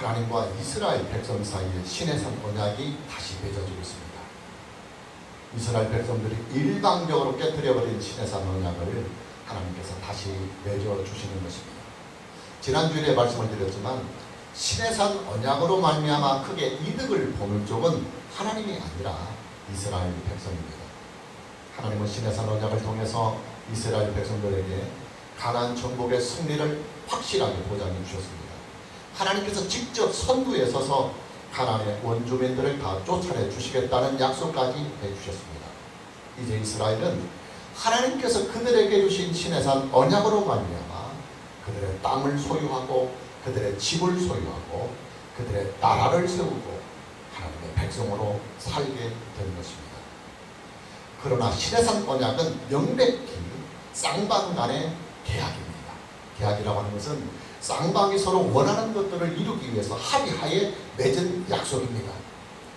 하나님과 이스라엘 백성 사이에 시내산 언약이 다시 맺어지고 있습니다. 이스라엘 백성들이 일방적으로 깨뜨려버린 시내산 언약을 하나님께서 다시 맺어주시는 것입니다. 지난주에 말씀을 드렸지만 시내산 언약으로 말미암아 크게 이득을 보는 쪽은 하나님이 아니라 이스라엘 백성입니다. 하나님은 시내산 언약을 통해서 이스라엘 백성들에게 가나안 정복의 승리를 확실하게 보장해 주셨습니다. 하나님께서 직접 선두에 서서 가나안의 원주민들을 다 쫓아내 주시겠다는 약속까지 해주셨습니다. 이제 이스라엘은 하나님께서 그들에게 주신 시내산 언약으로 말미암아 그들의 땅을 소유하고 그들의 집을 소유하고 그들의 나라를 세우고 하나님의 백성으로 살게 된 것입니다. 그러나 시내산 언약은 명백히 쌍방 간의 계약입니다. 계약이라고 하는 것은 쌍방이 서로 원하는 것들을 이루기 위해서 합의하에 맺은 약속입니다.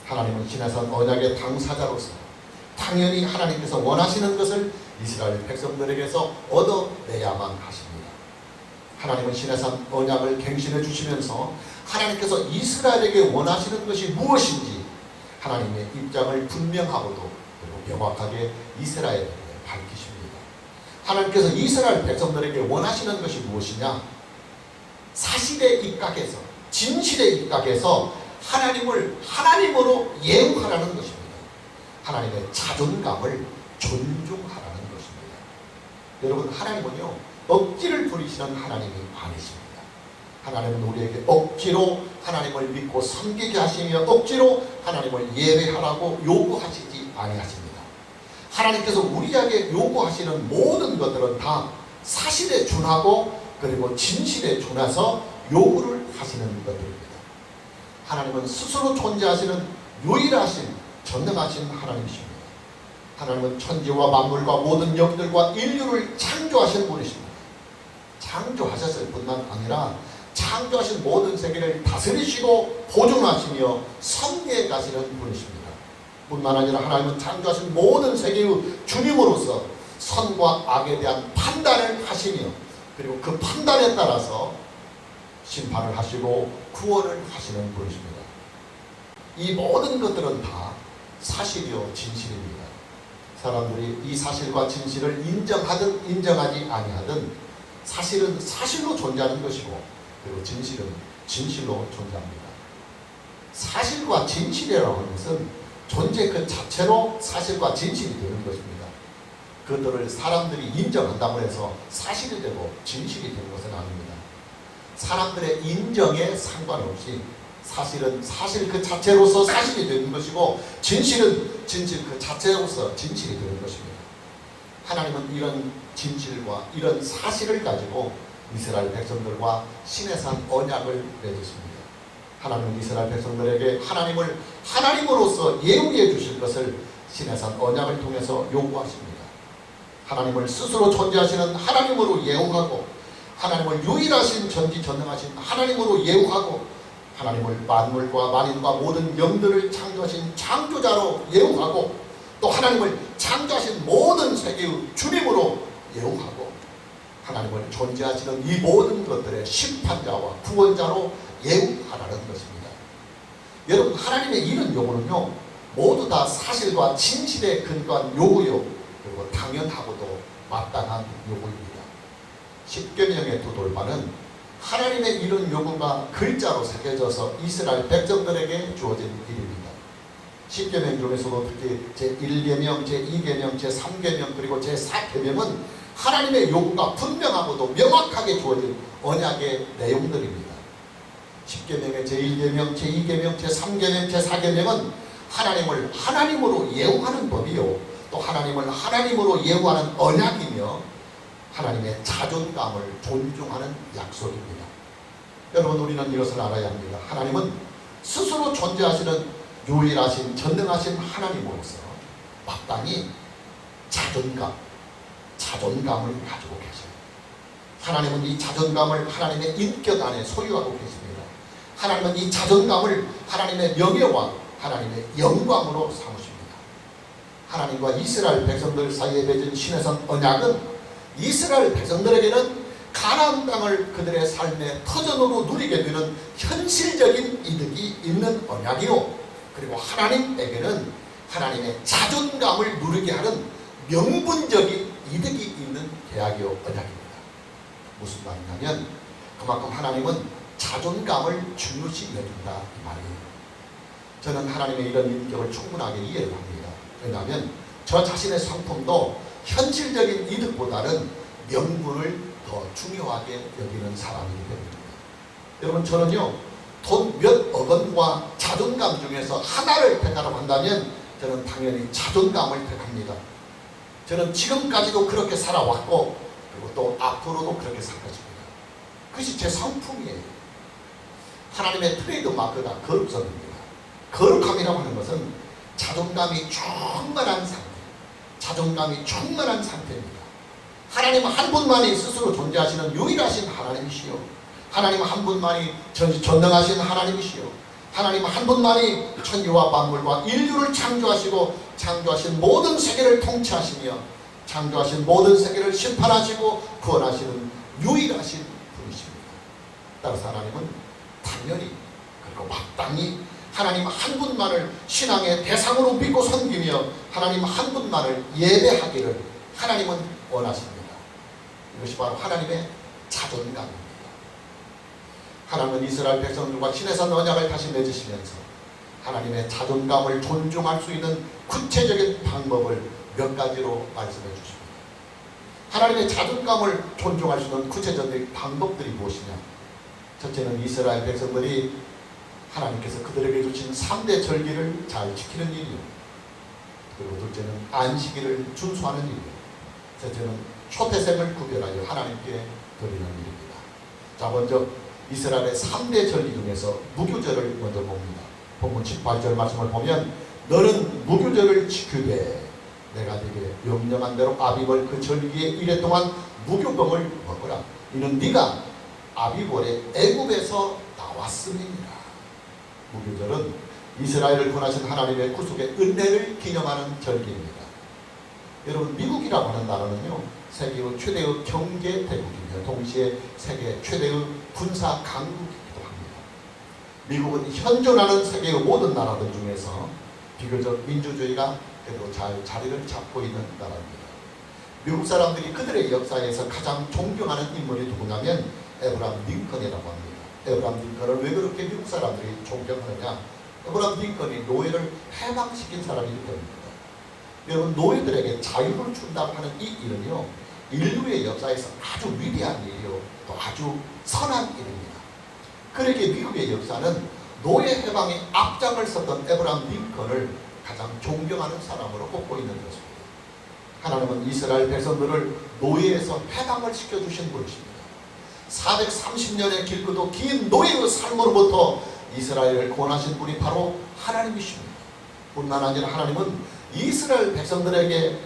하나님은 시내산 언약의 당사자로서 당연히 하나님께서 원하시는 것을 이스라엘 백성들에게서 얻어내야만 하십니다. 하나님은 시내산 언약을 갱신해 주시면서 하나님께서 이스라엘에게 원하시는 것이 무엇인지 하나님의 입장을 분명하고도 그리고 명확하게 이스라엘에게 밝히십니다. 하나님께서 이스라엘 백성들에게 원하시는 것이 무엇이냐? 사실에 입각해서 진실에 입각해서 하나님을 하나님으로 예우하라는 것입니다. 하나님의 자존감을 존중하라는 것입니다. 여러분, 하나님은요 억지를 부리시는 하나님이 아니십니다. 하나님은 우리에게 억지로 하나님을 믿고 섬기게 하시며 억지로 하나님을 예배하라고 요구하시지 아니하십니다. 하나님께서 우리에게 요구하시는 모든 것들은 다 사실에 준하고 그리고 진실에 준해서 요구를 하시는 것들입니다. 하나님은 스스로 존재하시는 유일하신 전능하신 하나님이십니다. 하나님은 천지와 만물과 모든 영들과 인류를 창조하신 분이십니다. 창조하셨을 뿐만 아니라 창조하신 모든 세계를 다스리시고 보존하시며 섬기해 가시는 분이십니다. 뿐만 아니라 하나님은 창조하신 모든 세계의 주님으로서 선과 악에 대한 판단을 하시며 그리고 그 판단에 따라서 심판을 하시고 구원을 하시는 분이십니다. 이 모든 것들은 다 사실이요 진실입니다. 사람들이 이 사실과 진실을 인정하든 인정하지 아니하든 사실은 사실로 존재하는 것이고 그리고 진실은 진실로 존재합니다. 사실과 진실이라고 하는 것은 존재 그 자체로 사실과 진실이 되는 것입니다. 그것들을 사람들이 인정한다고 해서 사실이 되고 진실이 되는 것은 아닙니다. 사람들의 인정에 상관없이 사실은 사실 그 자체로서 사실이 되는 것이고 진실은 진실 그 자체로서 진실이 되는 것입니다. 하나님은 이런 진실과 이런 사실을 가지고 이스라엘 백성들과 시내산 언약을 맺으십니다. 하나님은 이스라엘 백성들에게 하나님을 하나님으로서 예우해 주실 것을 시내산 언약을 통해서 요구하십니다. 하나님을 스스로 존재하시는 하나님으로 예우하고 하나님을 유일하신 전지전능하신 하나님으로 예우하고 하나님을 만물과 만인과 모든 영들을 창조하신 창조자로 예우하고 또 하나님을 창조하신 모든 세계의 주님으로 예우하고 하나님을 존재하시는 이 모든 것들의 심판자와 구원자로 예우하라는 것입니다. 여러분, 하나님의 이런 요구는요 모두 다 사실과 진실에 근거한 요구요 그리고 당연하고도 마땅한 요구입니다. 십계명의 두 돌판은 하나님의 이런 요구가 글자로 새겨져서 이스라엘 백성들에게 주어진 일입니다. 십계명 중에서도 특히 제1계명, 제2계명, 제3계명 그리고 제4계명은 하나님의 요구가 분명하고도 명확하게 주어진 언약의 내용들입니다. 십계명의 제1계명, 제2계명, 제3계명, 제4계명은 하나님을 하나님으로 예우하는 법이요 또 하나님을 하나님으로 예우하는 언약이며 하나님의 자존감을 존중하는 약속입니다. 여러분, 우리는 이것을 알아야 합니다. 하나님은 스스로 존재하시는 유일하신 전능하신 하나님으로서 마땅히 자존감을 가지고 계세요. 하나님은 이 자존감을 하나님의 인격 안에 소유하고 계십니다. 하나님은 이 자존감을 하나님의 명예와 하나님의 영광으로 삼으십니다. 하나님과 이스라엘 백성들 사이에 맺은 시내산 언약은 이스라엘 백성들에게는 가나안 땅을 그들의 삶의 터전으로 누리게 되는 현실적인 이득이 있는 언약이요, 그리고 하나님에게는 하나님의 자존감을 누리게 하는 명분적인 이득이 있는 계약이요 언약입니다. 무슨 말이냐면 그만큼 하나님은 자존감을 중요시 여긴다 이 말이에요. 저는 하나님의 이런 인격을 충분하게 이해를 합니다. 왜냐하면 저 자신의 성품도 현실적인 이득보다는 명분을 더 중요하게 여기는 사람이기 때문입니다. 여러분, 저는요 돈 몇억 원과 자존감 중에서 하나를 택하라고 한다면 저는 당연히 자존감을 택합니다. 저는 지금까지도 그렇게 살아왔고 그리고 또 앞으로도 그렇게 살 것입니다. 그것이 제 성품이에요. 하나님의 트레이드 마크가 거룩성입니다. 거룩함이라고 하는 것은 자존감이 충만한 상태, 자존감이 충만한 상태입니다. 하나님 한 분만이 스스로 존재하시는 유일하신 하나님이시요, 하나님 한 분만이 전능하신 하나님이시요, 하나님 한 분만이 천지와 만물과 인류를 창조하시고 창조하신 모든 세계를 통치하시며 창조하신 모든 세계를 심판하시고 구원하시는 유일하신 분이십니다. 따라서 하나님은 당연히 그리고 마땅히 하나님 한 분만을 신앙의 대상으로 믿고 섬기며 하나님 한 분만을 예배하기를 하나님은 원하십니다. 이것이 바로 하나님의 자존감입니다. 하나님은 이스라엘 백성들과 시내산 언약을 다시 맺으시면서 하나님의 자존감을 존중할 수 있는 구체적인 방법을 몇 가지로 말씀해 주십니다. 하나님의 자존감을 존중할 수 있는 구체적인 방법들이 무엇이냐? 첫째는 이스라엘 백성들이 하나님께서 그들에게 주신 3대 절기를 잘 지키는 일이요, 그리고 둘째는 안식일을 준수하는 일이요, 셋째는 초태생을 구별하여 하나님께 드리는 일입니다. 자, 먼저 이스라엘의 3대 절기 중에서 무교절을 먼저 봅니다. 본문 18절 말씀을 보면 너는 무교절을 지키되 내가 네게 명령한 대로 아비벌 그 절기의 이래 동안 무교병을 먹으라. 이는 네가 아비벌의 애굽에서 나왔음이니라. 무교절은 이스라엘을 구원하신 하나님의 구속의 은혜를 기념하는 절기입니다. 여러분, 미국이라고 하는 나라는요 세계의 최대의 경제 대국이며 동시에 세계 최대의 군사 강국이기도 합니다. 미국은 현존하는 세계의 모든 나라들 중에서 비교적 민주주의가 그래도 잘 자리를 잡고 있는 나라입니다. 미국 사람들이 그들의 역사에서 가장 존경하는 인물이 누구냐면 에브라함 링컨이라고 합니다. 에브라함 링컨을 왜 그렇게 미국 사람들이 존경하느냐? 에브라함 링컨이 노예를 해방시킨 사람이기 때문입니다. 여러분, 노예들에게 자유를 준다고 하는 이 일은요 인류의 역사에서 아주 위대한 일이요 또 아주 선한 일입니다. 그렇게 미국의 역사는 노예 해방에 앞장을 섰던 에브라함 링컨을 가장 존경하는 사람으로 꼽고 있는 것입니다. 하나님은 이스라엘 백성들을 노예에서 해방을 시켜주신 분이십니다. 430년의 길고도 긴 노예의 삶으로부터 이스라엘을 구원하신 분이 바로 하나님이십니다. 뿐만 아니라 하나님은 이스라엘 백성들에게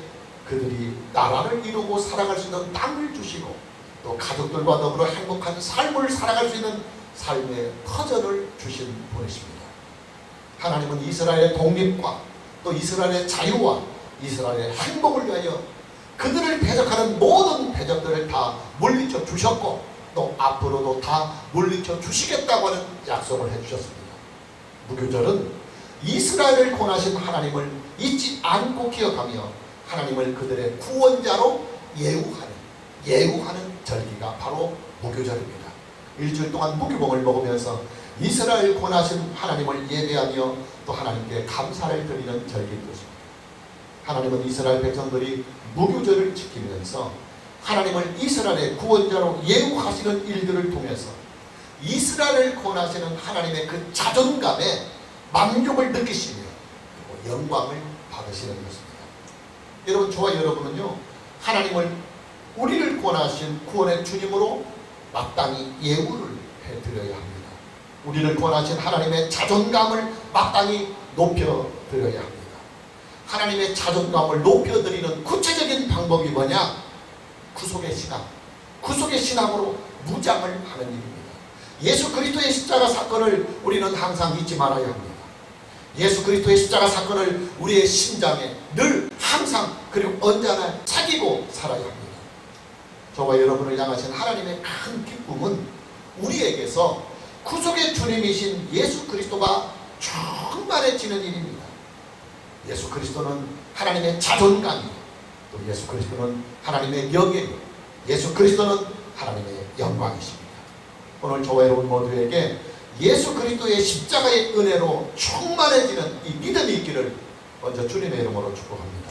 그들이 나라를 이루고 살아갈 수 있는 땅을 주시고 또 가족들과 더불어 행복한 삶을 살아갈 수 있는 삶의 터전을 주신 분이십니다. 하나님은 이스라엘의 독립과 또 이스라엘의 자유와 이스라엘의 행복을 위하여 그들을 대적하는 모든 대적들을 다 물리쳐 주셨고 또 앞으로도 다 물리쳐 주시겠다고 하는 약속을 해주셨습니다. 무교절은 이스라엘을 구원하신 하나님을 잊지 않고 기억하며 하나님을 그들의 구원자로 예우하는 절기가 바로 무교절입니다. 일주일 동안 무교봉을 먹으면서 이스라엘 구원하신 하나님을 예배하며 또 하나님께 감사를 드리는 절기인 것입니다. 하나님은 이스라엘 백성들이 무교절을 지키면서 하나님을 이스라엘의 구원자로 예우하시는 일들을 통해서 이스라엘을 구원하시는 하나님의 그 자존감에 만족을 느끼시며 그리고 영광을 받으시는 것입니다. 여러분, 저와 여러분은요 하나님을 우리를 구원하신 구원의 주님으로 마땅히 예우를 해드려야 합니다. 우리를 구원하신 하나님의 자존감을 마땅히 높여드려야 합니다. 하나님의 자존감을 높여드리는 구체적인 방법이 뭐냐? 구속의 신앙, 구속의 신앙으로 무장을 하는 일입니다. 예수 그리스도의 십자가 사건을 우리는 항상 잊지 말아야 합니다. 예수 그리스도의 십자가 사건을 우리의 심장에 늘 항상 그리고 언제나 새기고 살아야 합니다. 저와 여러분을 향하신 하나님의 큰 기쁨은 우리에게서 구속의 주님이신 예수 그리스도가 충만해지는 일입니다. 예수 그리스도는 하나님의 자존감이요, 또 예수 그리스도는 하나님의 명예요, 예수 그리스도는 하나님의 영광이십니다. 오늘 저와 여러분 모두에게 예수 그리스도의 십자가의 은혜로 충만해지는 이 믿음이 있기를 먼저 주님의 이름으로 축복합니다.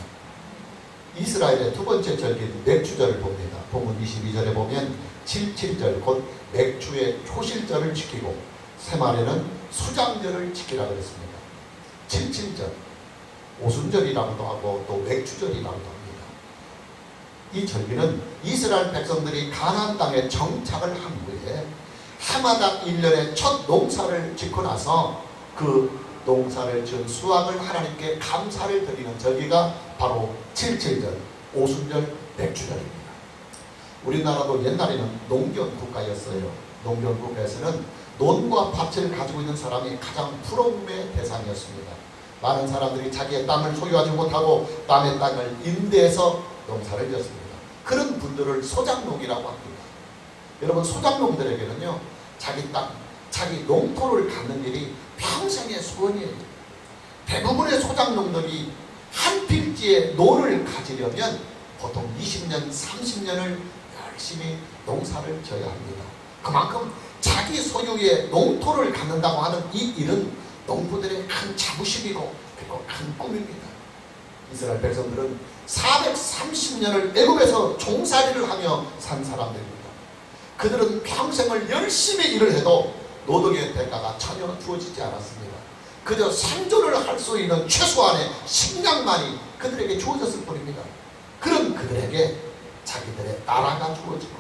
이스라엘의 두 번째 절기인 맥주절을 봅니다. 본문 22절에 보면 77절 곧 맥주의 초실절을 지키고 새말에는 수장절을 지키라 그랬습니다. 77절 오순절이라고도 하고 또 맥주절이라고도 합니다. 이 절기는 이스라엘 백성들이 가나안 땅에 정착을 한 후에 해마다 1년의 첫 농사를 짓고 나서 그 농사를 지은 수확을 하나님께 감사를 드리는 절기가 바로 77절 오순절 맥주절입니다. 우리나라도 옛날에는 농경 국가였어요. 농경 국가에서는 논과 밭을 가지고 있는 사람이 가장 부러움의 대상이었습니다. 많은 사람들이 자기의 땅을 소유하지 못하고 남의 땅을 임대해서 농사를 지었습니다. 그런 분들을 소작농이라고 합니다. 여러분, 소작농들에게는요, 자기 땅, 자기 농토를 갖는 일이 평생의 소원이에요. 대부분의 소작농들이 한 필지의 논을 가지려면 보통 20년, 30년을 열심히 농사를 져야 합니다. 그만큼 자기 소유의 농토를 갖는다고 하는 이 일은 농부들의 큰 자부심이고 그리고 큰 꿈입니다. 이스라엘 백성들은 430년을 애굽에서 종살이를 하며 산 사람들입니다. 그들은 평생을 열심히 일을 해도 노동의 대가가 전혀 주어지지 않았습니다. 그저 생존을 할 수 있는 최소한의 식량만이 그들에게 주어졌을 뿐입니다. 그런 그들에게 자기들의 나라가 주어지고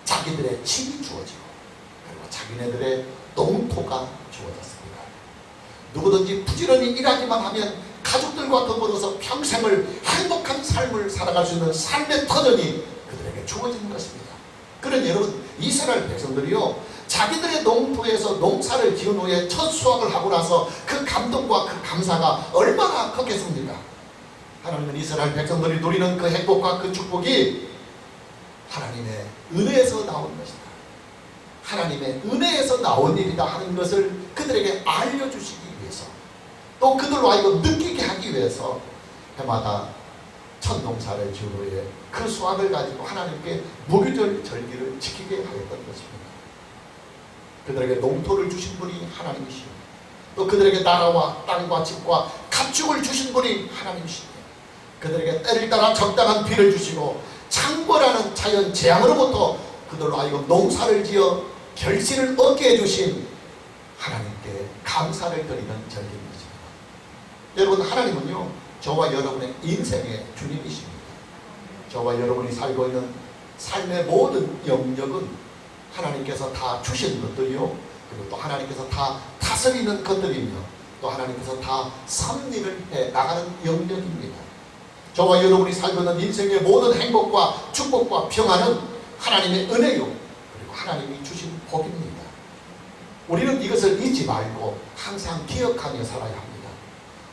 자기들의 집이 주어지고 그리고 자기네들의 농토가 주어졌습니다. 누구든지 부지런히 일하기만 하면 가족들과 더불어서 평생을 행복한 삶을 살아갈 수 있는 삶의 터전이 그들에게 주어지는 것입니다. 그런 여러분, 이스라엘 백성들이요, 자기들의 농토에서 농사를 지은 후에 첫 수확을 하고 나서 그 감동과 그 감사가 얼마나 컸겠습니까? 하나님은 이스라엘 백성들이 누리는 그 행복과 그 축복이 하나님의 은혜에서 나온 것이다, 하나님의 은혜에서 나온 일이다 하는 것을 그들에게 알려주시기 위해서, 또 그들로 하여금 느끼게 하기 위해서 해마다 첫 농사를 지은 후에 그 수확을 가지고 하나님께 무교절 절기를 지키게 하였던 것입니다. 그들에게 농토를 주신 분이 하나님이시오, 또 그들에게 나라와 땅과 집과 가축을 주신 분이 하나님이시오, 그들에게 때를 따라 적당한 비를 주시고 창궐하는 자연 재앙으로부터 그들로 하여금 농사를 지어 결실을 얻게 해주신 하나님께 감사를 드리는 절기입니다. 여러분, 하나님은요, 저와 여러분의 인생의 주님이십니다. 저와 여러분이 살고 있는 삶의 모든 영역은 하나님께서 다 주신 것들이요, 그리고 또 하나님께서 다 다스리는 것들이며 또 하나님께서 다 섭리를 해 나가는 영역입니다. 저와 여러분이 살고 있는 인생의 모든 행복과 축복과 평안은 하나님의 은혜요, 그리고 하나님이 주신 복입니다. 우리는 이것을 잊지 말고 항상 기억하며 살아야 합니다.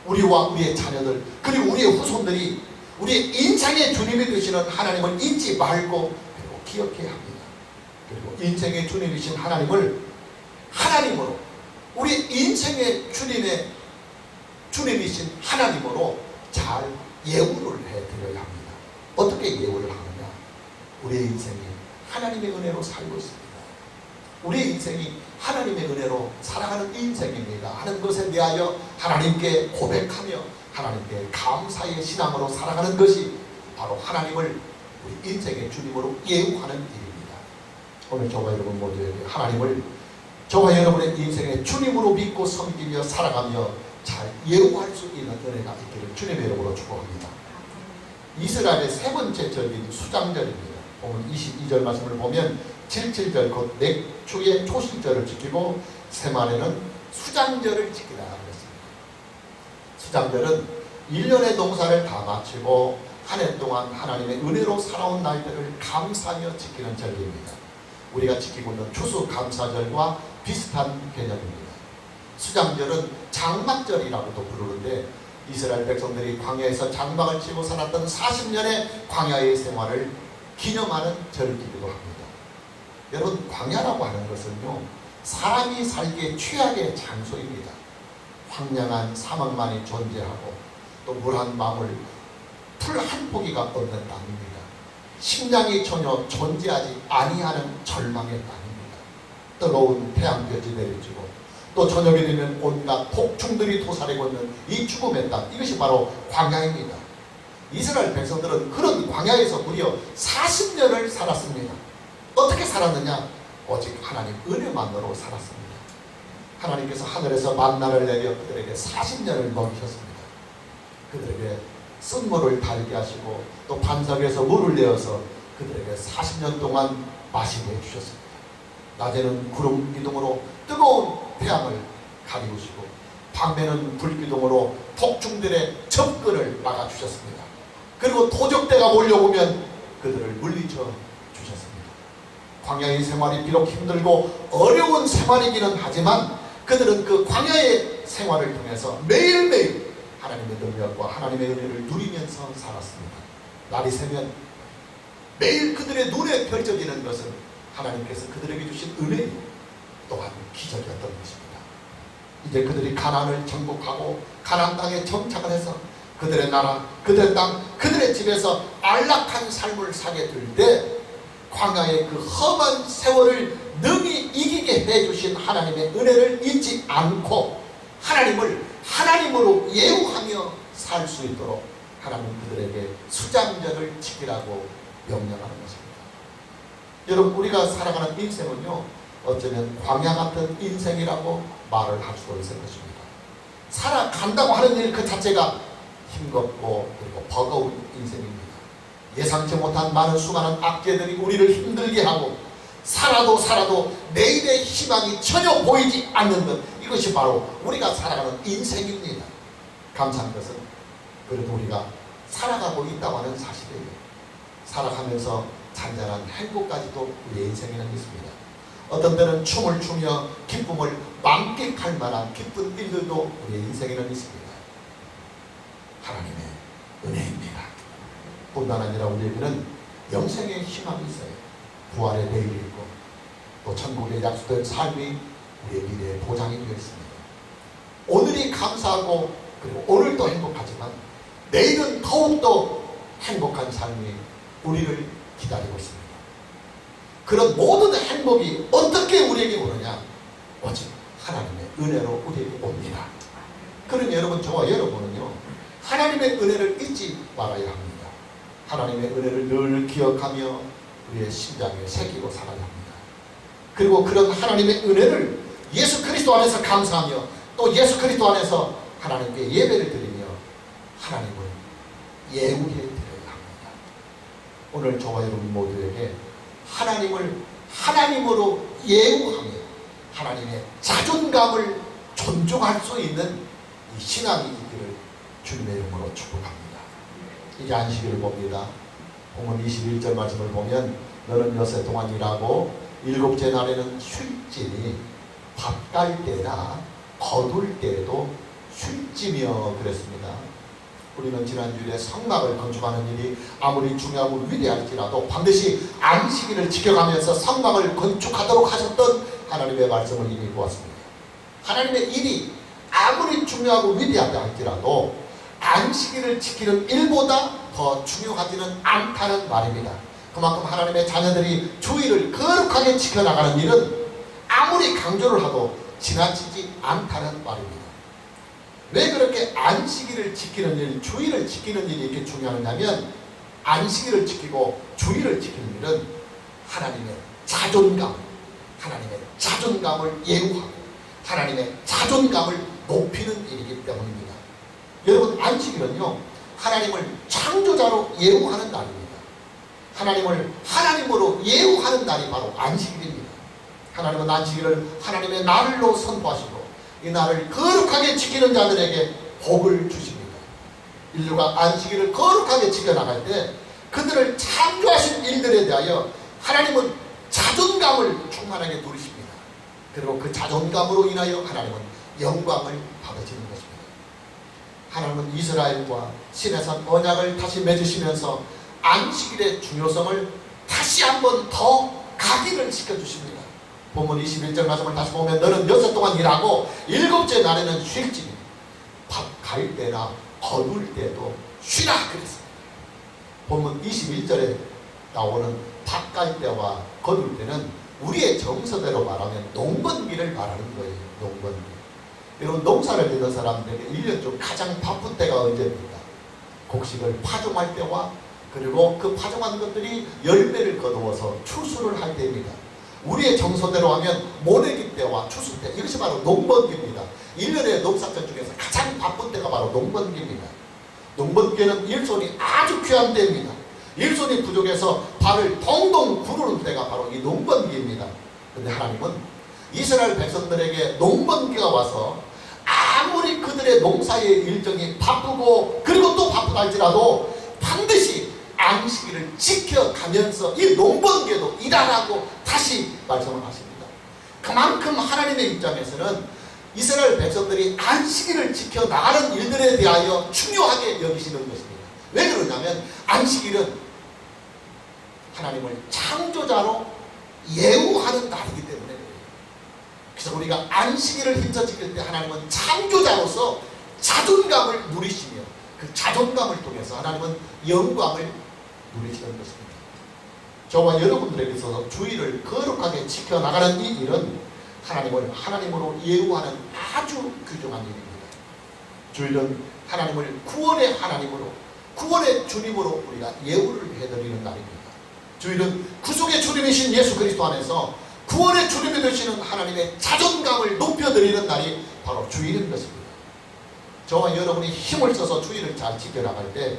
우리와 우리의 자녀들 그리고 우리의 후손들이 우리의 인생의 주님이 되시는 하나님을 잊지 말고 그리고 기억해야 합니다. 그리고 인생의 주님이신 하나님을 하나님으로, 우리 인생의 주님이신 하나님으로 잘 예우를 해드려야 합니다. 어떻게 예우를 하느냐? 우리의 인생이 하나님의 은혜로 살고 있습니다. 우리의 인생이 하나님의 은혜로 살아가는 인생입니다 하는 것에 대하여 하나님께 고백하며 하나님께 감사의 신앙으로 살아가는 것이 바로 하나님을 우리 인생의 주님으로 예우하는 일입니다. 오늘 저와 여러분 모두에게 하나님을 저와 여러분의 인생의 주님으로 믿고 섬기며 살아가며 잘 예우할 수 있는 은혜가 있기를 주님의 이름으로 축복합니다. 이스라엘의 세 번째 절기는 수장절입니다. 오늘 22절 말씀을 보면 77절 곧 맥주의 초실절을 지키고 새말에는 수장절을 지키라 그랬습니다. 수장절은 1년의 농사를 다 마치고 한 해 동안 하나님의 은혜로 살아온 날들을 감사하며 지키는 절기입니다. 우리가 지키고 있는 추수감사절과 비슷한 개념입니다. 수장절은 장막절이라고도 부르는데 이스라엘 백성들이 광야에서 장막을 치고 살았던 40년의 광야의 생활을 기념하는 절기이기도 합니다. 여러분, 광야라고 하는 것은요, 사람이 살기에 최악의 장소입니다. 황량한 사막만이 존재하고 또 물 한 방울, 풀 한 포기가 없는 땅입니다. 식량이 전혀 존재하지 아니하는 절망의 땅입니다. 뜨거운 태양볕이 내려지고 또 저녁이 되면 온갖 폭충들이 도사리고 있는 이 죽음의 땅, 이것이 바로 광야입니다. 이스라엘 백성들은 그런 광야에서 무려 40년을 살았습니다. 어떻게 살았느냐? 오직 하나님 은혜만으로 살았습니다. 하나님께서 하늘에서 만나를 내려 그들에게 40년을 먹이셨습니다. 그들에게 쓴물을 달게 하시고 또 반석에서 물을 내어서 그들에게 40년 동안 마시게 해주셨습니다. 낮에는 구름 기둥으로 뜨거운 태양을 가리우시고 밤에는 불기둥으로 폭풍들의 접근을 막아주셨습니다. 그리고 도적대가 몰려오면 그들을 물리쳐 주셨습니다. 광야의 생활이 비록 힘들고 어려운 생활이기는 하지만 그들은 그 광야의 생활을 통해서 매일매일 하나님의 능력과 하나님의 은혜를 누리면서 살았습니다. 날이 새면 매일 그들의 눈에 펼쳐지는 것은 하나님께서 그들에게 주신 은혜 또한 기적이었던 것입니다. 이제 그들이 가나안을 정복하고 가나안 땅에 정착을 해서 그들의 나라, 그들의 땅, 그들의 집에서 안락한 삶을 사게 될 때 광야의 그 험한 세월을 능히 이기게 해주신 하나님의 은혜를 잊지 않고 하나님을 하나님으로 예우하며 살 수 있도록 하나님 그들에게 수장절을 지키라고 명령하는 것입니다. 여러분, 우리가 살아가는 인생은요, 어쩌면 광야 같은 인생이라고 말을 할 수도 있을 것입니다. 살아간다고 하는 일 그 자체가 힘겹고 그리고 버거운 인생입니다. 예상치 못한 많은 수많은 악재들이 우리를 힘들게 하고 살아도 내일의 희망이 전혀 보이지 않는 것, 이것이 바로 우리가 살아가는 인생입니다. 감사한 것은 그래도 우리가 살아가고 있다고 하는 사실이에요. 살아가면서 잔잔한 행복까지도 우리의 인생에는 있습니다. 어떤 때는 춤을 추며 기쁨을 만끽할 만한 기쁜 일들도 우리의 인생에는 있습니다. 하나님의 은혜입니다. 뿐만 아니라 우리에게는 영생의 희망이 있어요. 부활의 내일이 있고 또 천국의 약속된 삶이 우리의 미래의 보장이 되어 있습니다. 오늘이 감사하고 그리고 오늘도 행복하지만 내일은 더욱더 행복한 삶이 우리를 기다리고 있습니다. 그런 모든 행복이 어떻게 우리에게 오느냐? 오직 하나님의 은혜로 우리에게 옵니다. 그러니 여러분, 저와 여러분은요, 하나님의 은혜를 잊지 말아야 합니다. 하나님의 은혜를 늘 기억하며 우리의 심장에 새기고 살아야 합니다. 그리고 그런 하나님의 은혜를 예수 그리스도 안에서 감사하며 또 예수 그리스도 안에서 하나님께 예배를 드리며 하나님을 예우해 드려야 합니다. 오늘 저와 여러분 모두에게 하나님을 하나님으로 예우하며 하나님의 자존감을 존중할 수 있는 이 신앙이 있기를 주님의 이름으로 축복합니다. 이제 안식일을 봅니다. 본문 21절 말씀을 보면 너는 여세 동안 일하고 일곱째 날에는 쉴지니 밥 깔 때나 거둘 때에도 쉴지며 그랬습니다. 우리는 지난주에 성막을 건축하는 일이 아무리 중요하고 위대할지라도 반드시 안식일을 지켜가면서 성막을 건축하도록 하셨던 하나님의 말씀을 이미 보았습니다. 하나님의 일이 아무리 중요하고 위대하다 할지라도 안식일을 지키는 일보다 더 중요하지는 않다는 말입니다. 그만큼 하나님의 자녀들이 주일을 거룩하게 지켜나가는 일은 아무리 강조를 하도 지나치지 않다는 말입니다. 왜 그렇게 안식일을 지키는 일, 주일을 지키는 일이 이렇게 중요하냐면 안식일을 지키고 주일을 지키는 일은 하나님의 자존감, 하나님의 자존감을 예우하고 하나님의 자존감을 높이는 일이기 때문입니다. 여러분, 안식일은요, 하나님을 창조자로 예우하는 날입니다. 하나님을 하나님으로 예우하는 날이 바로 안식일입니다. 하나님은 안식일을 하나님의 날로 선포하시고 이 날을 거룩하게 지키는 자들에게 복을 주십니다. 인류가 안식일을 거룩하게 지켜나갈 때 그들을 창조하신 일들에 대하여 하나님은 자존감을 충만하게 누리십니다. 그리고 그 자존감으로 인하여 하나님은 영광을 받으시는 것입니다. 하나님은 이스라엘과 시내산 언약을 다시 맺으시면서 안식일의 중요성을 한 번 더 각인을 시켜주십니다. 본문 21절 말씀을 다시 보면 너는 6 동안 일하고 7째 날에는 쉴지니 밥 갈 때나 거둘 때도 쉬라 그랬습니다. 본문 21절에 나오는 밥 갈 때와 거둘 때는 우리의 정서대로 말하면 농번기를 말하는 거예요. 농번기. 여러분 농사를 짓는 사람들에게 1년 중 가장 바쁜 때가 언제입니까? 곡식을 파종할 때와 그리고 그 파종한 것들이 열매를 거두어서 추수를 할 때입니다. 우리의 정서대로 하면 모내기 때와 추수 때, 이것이 바로 농번기입니다. 1년의 농사철 중에서 가장 바쁜 때가 바로 농번기입니다. 농번기에는 일손이 아주 귀한 때입니다. 일손이 부족해서 발을 동동 구르는 때가 바로 이 농번기입니다. 그런데 하나님은 이스라엘 백성들에게 농번기가 와서 아무리 그들의 농사의 일정이 바쁘고 그리고 또 바쁘다 할지라도 반드시 안식일을 지켜가면서 이 농번기에도 일하라고 다시 말씀을 하십니다. 그만큼 하나님의 입장에서는 이스라엘 백성들이 안식일을 지켜나가는 일들에 대하여 중요하게 여기시는 것입니다. 왜 그러냐면 안식일은 하나님을 창조자로 예우하는 날이기 때문에 그래서 우리가 안식일을 힘써 지킬 때 하나님은 창조자로서 자존감을 누리시며 그 자존감을 통해서 하나님은 영광을 누리시는 것입니다. 저와 여러분들에게 있어서 주일을 거룩하게 지켜나가는 이 일은 하나님을 하나님으로 예우하는 아주 귀중한 일입니다. 주일은 하나님을 구원의 하나님으로 구원의 주님으로 우리가 예우를 해드리는 날입니다. 주일은 구속의 주님이신 예수 그리스도 안에서 구원의 주님이 되시는 하나님의 자존감을 높여드리는 날이 바로 주일인 것입니다. 저와 여러분이 힘을 써서 주일을 잘 지켜나갈 때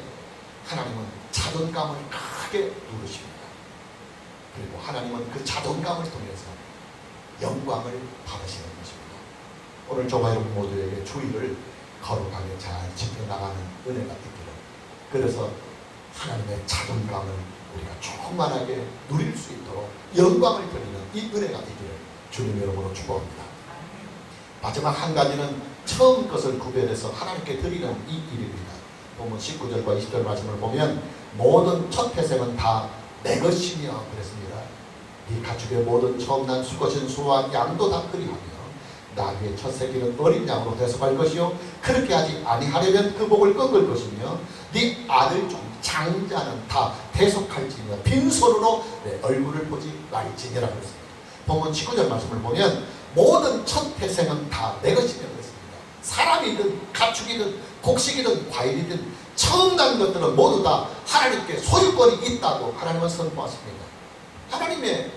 하나님은 자존감을 크게 누르십니다. 그리고 하나님은 그 자존감을 통해서 영광을 받으시는 것입니다. 오늘 저와 여러분 모두에게 주일을 거룩하게 잘 지켜나가는 은혜가 있기를, 그래서 하나님의 자존감을 우리가 충만하게 누릴 수 있도록 영광을 드리는 이 은혜가 있기를 주님 이름으로 축복합니다. 마지막 한 가지는 처음 것을 구별해서 하나님께 드리는 이 일입니다. 본문 19절과 20절 말씀을 보면 모든 첫 태생은 다 내 것이며 그랬습니다. 이 가축의 모든 처음 난 수컷인 수와 양도 다 그리하며 나귀의 첫 새끼는 어린 양으로 대속할 것이요 그렇게 하지 아니하려면 그 목을 꺾을 것이며 네 아들 중 장자는 다 대속할지며 빈손으로 내 얼굴을 보지 말지니라 그랬습니다. 본문 19절 말씀을 보면 모든 첫 태생은 다 내 것이며 그랬습니다. 사람이든 가축이든 곡식이든 과일이든 처음 난 것들은 모두 다 하나님께 소유권이 있다고 하나님은 선포하십니다. 하나님의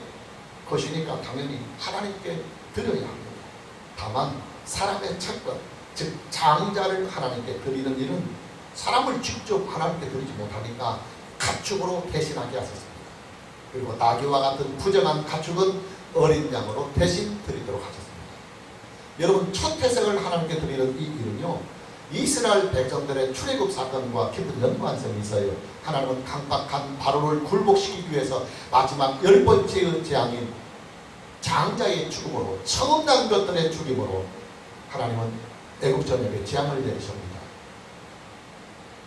것이니까 당연히 하나님께 드려야 합니다. 다만 사람의 첫것, 즉 장자를 하나님께 드리는 일은 사람을 직접 하나님께 드리지 못하니까 가축으로 대신하게 하셨습니다. 그리고 나귀와 같은 부정한 가축은 어린 양으로 대신 드리도록 하셨습니다. 여러분, 첫 태생을 하나님께 드리는 이 일은요, 이스라엘 백성들의 출애굽 사건과 깊은 연관성이 있어요. 하나님은 강박한 바로를 굴복시키기 위해서 마지막 10번째의 재앙인 장자의 죽음으로, 처음 난 것들의 죽임으로 하나님은 애굽 전역에 재앙을 내리십니다.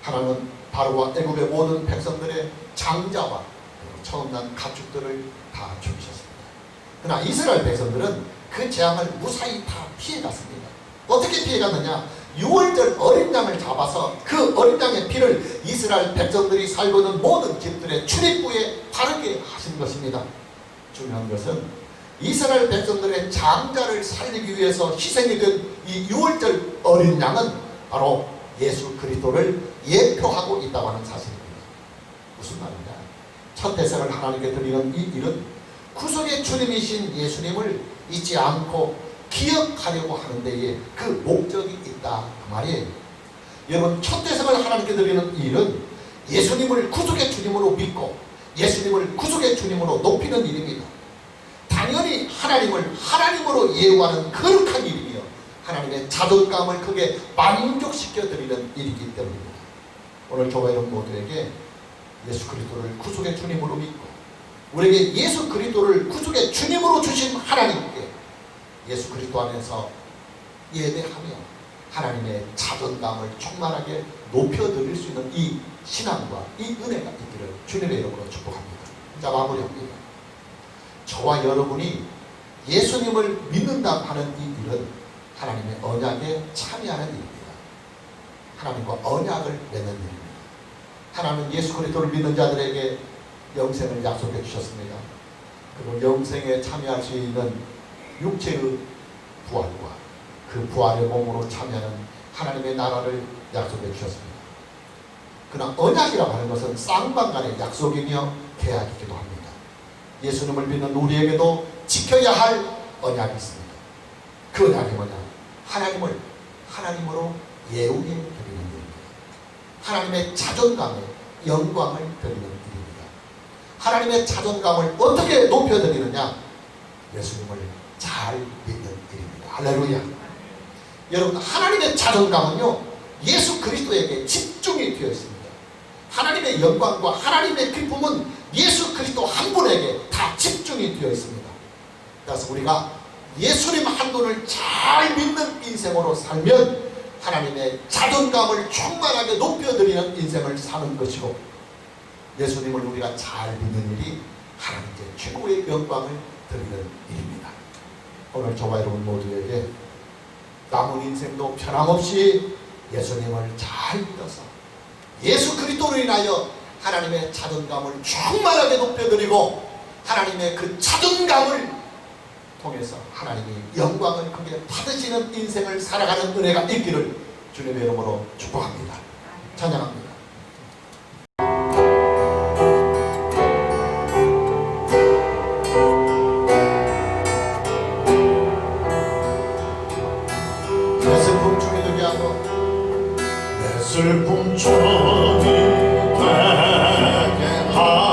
하나님은 바로와 애굽의 모든 백성들의 장자와 처음 난 가축들을 다 죽이셨습니다. 그러나 이스라엘 백성들은 그 재앙을 무사히 다 피해갔습니다. 어떻게 피해갔느냐? 6월절 어린 양을 잡아서 그 어린 양의 피를 이스라엘 백성들이 살고 있는 모든 집들의 출입구에 바르게 하신 것입니다. 중요한 것은 이스라엘 백성들의 장자를 살리기 위해서 희생이 된 이 6월절 어린 양은 바로 예수 그리스도를 예표하고 있다고 하는 사실입니다. 무슨 말이냐? 첫 태생을 하나님께 드리는 이 일은 구속의 주님이신 예수님을 잊지 않고 기억하려고 하는 데에 그 목적이 있다 그 말이에요. 여러분, 첫 태생을 하나님께 드리는 이 일은 예수님을 구속의 주님으로 믿고 예수님을 구속의 주님으로 높이는 일입니다. 당연히 하나님을 하나님으로 예우하는 거룩한 일이며 하나님의 자존감을 크게 만족시켜 드리는 일이기 때문입니다. 오늘 저와 여러분 모두에게 예수 그리스도를 구속의 주님으로 믿고 우리에게 예수 그리스도를 구속의 주님으로 주신 하나님께 예수 그리스도 안에서 예배하며 하나님의 자존감을 충만하게 높여드릴 수 있는 이 신앙과 이 은혜가 있기를 주님의 이름으로 축복합니다. 자, 마무리합니다. 저와 여러분이 예수님을 믿는다 하는 이 일은 하나님의 언약에 참여하는 일입니다. 하나님과 언약을 맺는 일입니다. 하나님은 예수 그리스도를 믿는 자들에게 영생을 약속해 주셨습니다. 그리고 영생에 참여할 수 있는 육체의 부활과 그 부활의 몸으로 참여하는 하나님의 나라를 약속해 주셨습니다. 그러나 언약이라고 하는 것은 쌍방간의 약속이며 계약이기도 합니다. 예수님을 믿는 우리에게도 지켜야 할 언약이 있습니다. 그 언약이 뭐냐? 하나님을 하나님으로 예우게 드리는 일입니다. 하나님의 자존감에 영광을 드리는 일입니다. 하나님의 자존감을 어떻게 높여드리느냐? 예수님을 잘 믿는 일입니다. 할렐루야. 여러분, 하나님의 자존감은요, 예수 그리스도에게 집중이 되어 있습니다. 하나님의 영광과 하나님의 기쁨은 예수 그리스도 한 분에게 다 집중이 되어 있습니다. 그래서 우리가 예수님 한 분을 잘 믿는 인생으로 살면 하나님의 자존감을 충만하게 높여드리는 인생을 사는 것이고, 예수님을 우리가 잘 믿는 일이 하나님께 최고의 영광을 드리는 일입니다. 오늘 저와 여러분 모두에게 남은 인생도 변함없이 예수님을 잘 믿어서 예수 그리스도로 인하여 하나님의 자존감을 충만하게 높여드리고, 하나님의 그 자존감을 통해서 하나님이 영광을 크게 받으시는 인생을 살아가는 은혜가 있기를 주님의 이름으로 축복합니다. 찬양합니다. 내 슬픔 중에 되게 하고, 내 슬픔 중에 되게 하고